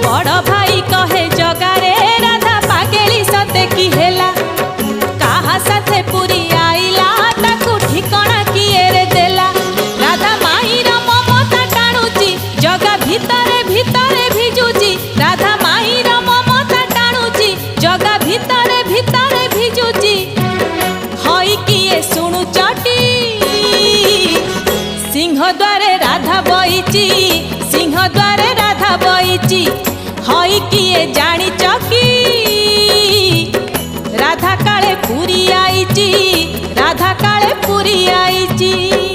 बड़ भाई कहे जगारे राधा पागेली सते की हेला कहा साथे पुरी आइला ताकू ठिकाना किए रे देला राधा माईर ममता टाणुची जगा भितरे भितरे भिजुची राधा माईर ममता टाणुची जगा भितरे भितरे भिजुची हई किए शुणु चटी सिंह द्वारे राधा बईची सिंह द्वारे राधा बईची हई किए जानी चकी राधा काले पुरी आईची राधा काले पुरी आईची।